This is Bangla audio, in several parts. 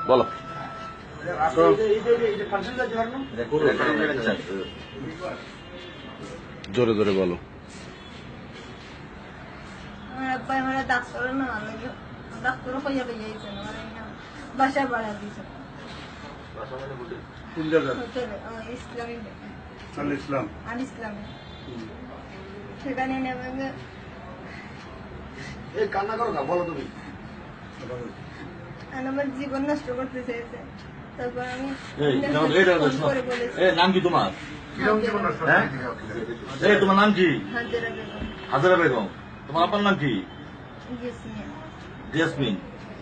বলো। জোরে জোরে বলো। আমার আব্বা আমার ডাক্তার না লাগে, ডাক্তার কইয়া লইয়া আইছে না মানে বাসা ভাড়া দিছে। কোন জায়গা? ইসলামী আল ইসলাম। আল ইসলামী সেখানে নেবে কান্না করো না, বলো তুমি। আমার জীবন নষ্ট করতে চেয়েছে। তারপর আমি ফোন করে বলেছি। নাম কি তোমার? কিরকম জীবন নষ্ট হ্যাঁ? তোমার নাম কি? হাজারা বেগম, হাজারা বেগম। তোমার আপনার নাম কি? ইয়াসমিন, জেসমিন,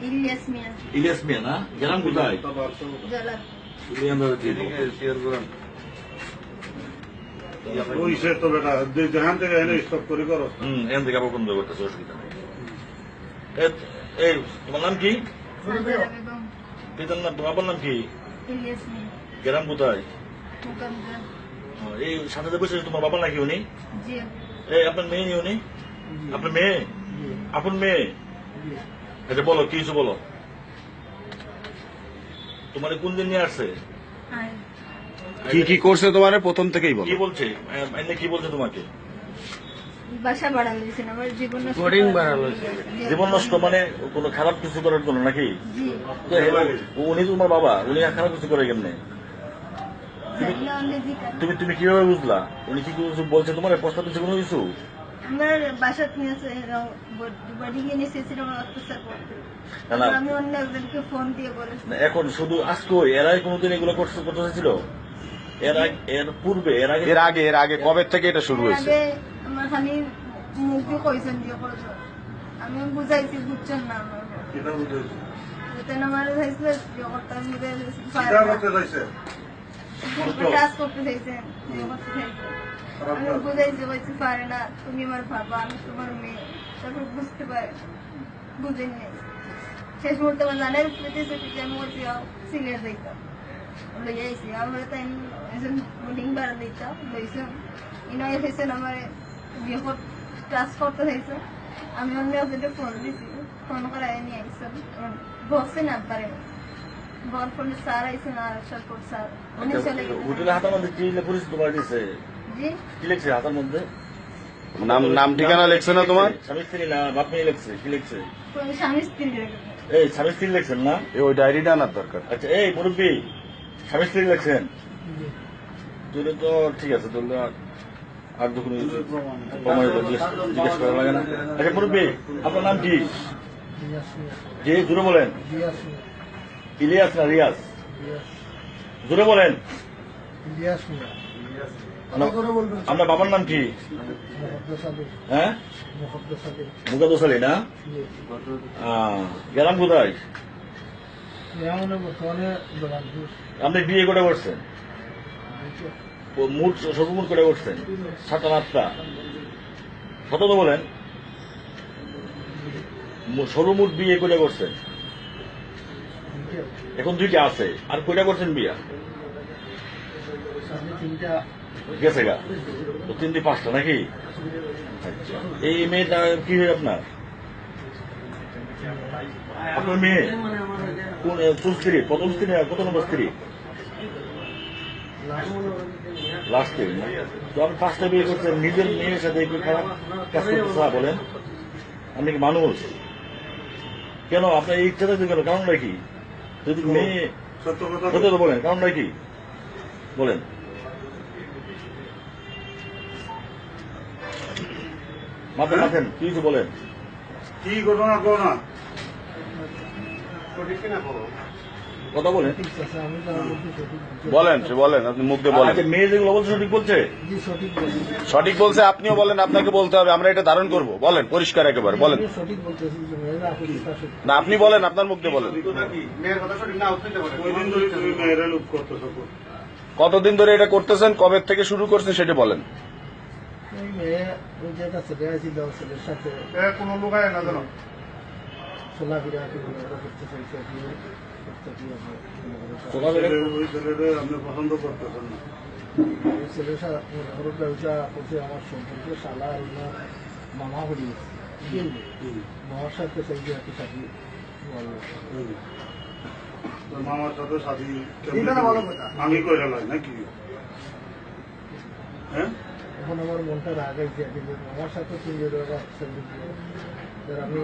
ইলিয়াস মিয়া, ইলিয়াস মিয়া না? গ্রাম কোথায়? জালাল। ওই সে তো বেটা যেখান থেকে এনে স্টপ করে করো। এখান থেকে আবার বন্ধ করতেছে, অসুবিধা নেই। এই তোমার নাম কি? হাজারা বেগম, পিতার নাম, তোমার আপনার নাম কি? ইলিয়াস মিয়া, গ্রাম কোথায়? মুকামদান। এই সাথে বসে তোমার বাবা নাকি উনি? জি, এই আপনার মেয়ে নি উনি? আপনার মেয়ে? আপনার মেয়ে? এটা বলো, কি কিছু বলো। তোমার কোন দিন নিয়ে আসছে? আর কি কি করছে তোমার প্রথম থেকেই বলো। কি বলছে? এনে কি বলছে তোমাকে? বাসা ভাড়া লইছেন, আমার জীবন নষ্ট জীবন নষ্ট মানে কোনো খারাপ কিছু করার জন্য নাকি? জি, তো উনি তোমার বাবা, উনি খারাপ কিছু করে কেমনে? জানলে অন্য জিজ্ঞাসা। তুমি কিভাবে বুঝলা? উনি কি কিছু বলছে তোমার? প্রস্তাব দিচ্ছে কোনো কিছু? আমার বাসা নিয়েছে বাড়ি গিয়ে নিয়েছিল আমার অত্যাচার করতে। না, না। আমি অন্য একজনকে ফোন দিয়ে বলেছি। না, এখন শুধু আজকে এরাই কোনোদিন এগুলো করতে ছিল? এর পূর্বে এর আগে কবে থেকে এটা শুরু হয়েছে? আগে আমার খালি মুখ দিয়ে কইছেন দিয়ে করেছে, আমি বুঝাইছি, বুঝছেন না আমার এটা বুঝেছি। যেতেন আমার চাইছিল যে করতে আমি এটা করতে চাইছে। কাজ করতে চাইছেন, যে করতে চাইছে। আমি বুঝাইছি, বলছি পারে না, তুমি আমার বাবা, আমি তোমার মেয়ে। তারপর বুঝতে পারে, বুঝেননি। শেষ মুহূর্তে আমার জানার পেতেছে যে আমি বলছি সিলেট দিতাম লইয়া আইসি। আমরা তাই মিটিং বাড়া দিতাম লইছে ইনয় হয়েছেন আমার বিয়ে ক্লাস করতে হয়েছে। আমি অন্য একজনকে ফোন দিছি, ফোন করে নিয়ে আইসেন, বসছেন না পারে বল ফোনে স্যার আইসেন আর সরকার স্যার উনি চলে গেছেন। হোটেলের হাতের মধ্যে কি পুলিশ তোমার দিচ্ছে? জি, কি লিখছে হাতের মধ্যে? নাম ঠিকানা লেখছে না তোমার? স্বামী স্ত্রী না বাপ মেয়ে লিখছে? কি লিখছে? স্বামী স্ত্রী লেগেছে। এই স্বামী স্ত্রী লিখছেন না? ওই ডায়েরিটা আনার দরকার। আচ্ছা, এই মুরব্বী, স্বামী স্ত্রী লিখছেন? তুলে তো ঠিক আছে, তুলে আর যখন জিজ্ঞেস করা লাগে না। আচ্ছা মুরব্বী, আপনার নাম কি? জি, জুড়ে বলেন। ইলিয়াস না রিয়াজ? জুড়ে বলেন। আপনার বাবার নাম কি? হ্যাঁ, মুকাদ্দাস আলী না? গ্রাম কোথায়? আপনি বিয়ে করে করছেন? সর্বমোট করে করছেন 7টা 8টা? সত তো বলেন। সর্বমোট বিয়ে করে করছেন? এখন 2টা আছে, আর কয়টা করছেন বিয়া? গেছে গা তো 3 দিয়ে 5টা নাকি? আচ্ছা, এই মেয়েটা কি হয় আপনার? আপনার মেয়ে কোন স্ত্রী? প্রথম স্ত্রী না কত নম্বর স্ত্রী? লাস্ট স্ত্রী। তো আপনি 5টা বিয়ে করছেন, নিজের মেয়ের সাথে একটু খারাপ কাজ করতে বলেন? আপনি কি মানুষ? কেন আপনার এই ইচ্ছাটা কেন? কারণটা কি? যদি মেয়ে সত্য কথা সত্যি তো বলেন, কারণটা কি বলেন? মাথেন কি কিছু বলেন। কি ঘটনা কো না? কথা বলেন। বলেন, সে বলেন, আপনি মুখ দিয়ে বলেন। আচ্ছা, মেয়ে যেগুলো বলছে সঠিক বলছে? সঠিক বলছে, আপনিও বলেন, আপনাকে বলতে হবে, আমরা এটা ধারণ করব। বলেন পরিষ্কার একেবারে বলেন। না, আপনি বলেন, আপনার মুখ দিয়ে বলেন। মেয়ের কথা সঠিক না হতে পারে। ওই দিন ধরে তুমি মেয়েরা লোক করতেছো। কতদিন ধরে এটা করতেছেন, কবে থেকে শুরু করছেন সেটা বলেন। কোনো লোক আয় না জানো। ওই ছেলেটা আপনি পছন্দ করতেছেন না। আমার সম্পর্কে শালা মামা হরি মামার সাথে সেই যে একটু থাকি তোর মামার সাথে শাদি এটা না ভালো কথা। আমি কইরা লাই নাকি হ্যাঁ এখন আমার মনটা রাগাইছে কিন্তু আমার সাথে 3 জন অপশন দিচ্ছে আমি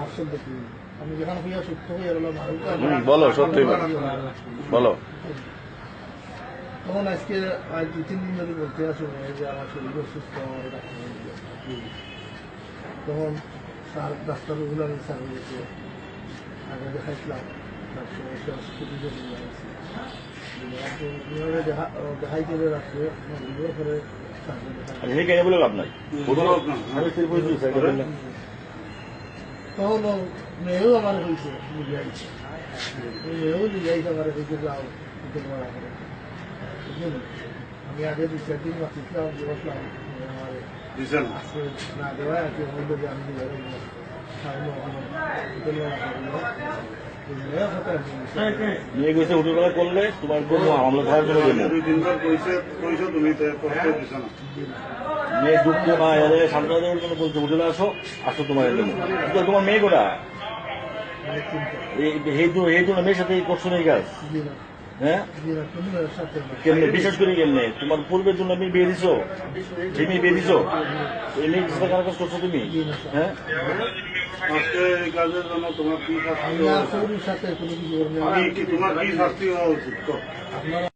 অপশন দেখি আমি যখন হইয়া সুস্থ হয়ে গেলাম বলো সত্যি বলো তখন আজকে আজ 2-3 দিন ধরে বলতে আসুন যে আমার শরীর অসুস্থ আমার ডাক্তার তখন স্যার ডাক্তারগুলো আমি স্যার হয়েছে আগে দেখাইছিলাম তার সমস্যা ছুটি জন্য দেখাই করে রাখবে করে আর হে কেন বলে লাভ নাই স্বামী স্ত্রীর পরিচয় দিছে, এটা বললেন। তখন মেয়েও আমার হয়েছে বুঝাইছে মেয়েও বুঝাইছে আমার হয়েছে যাও মারা করে বুঝলেন আমি আগে 2-4 দিন বাঁচিয়েছিলাম বসলাম আমার দিছে না আজকে না দেওয়া আর কি বললো যে আমি দিয়ে মেয়ে গেছে হুটুবেলা করলে তোমার কোনো মামলা ধরার জন্য দেবো 2 দিন ধর কইছো তুমি তো কষ্ট দিছ না মেয়ে যুক্তি বা এর সান্ত্বনা দেওয়ার জন্য বলছে হোটেলে আসো আসো তোমার দেবো কিন্তু তোমার মেয়ে কোটা এই জন্য মেয়ের সাথে করছো না এই কাজ হ্যাঁ কেমনে বিশেষ করে কেমনে তোমার পূর্বের জন্য আমি বিয়ে দিছো যে মেয়ে বিয়ে দিছো এই মেয়ে সাথে কার কাজ করছো তুমি হ্যাঁ আজকে এই কাজের জন্য তোমার কি শাস্তি আমি হওয়া আর উচিত? শরীরের সাথে কোনো কিছু করবো না। আমি কি তোমার কি শাস্তি হওয়া উচিত কও? আপনারা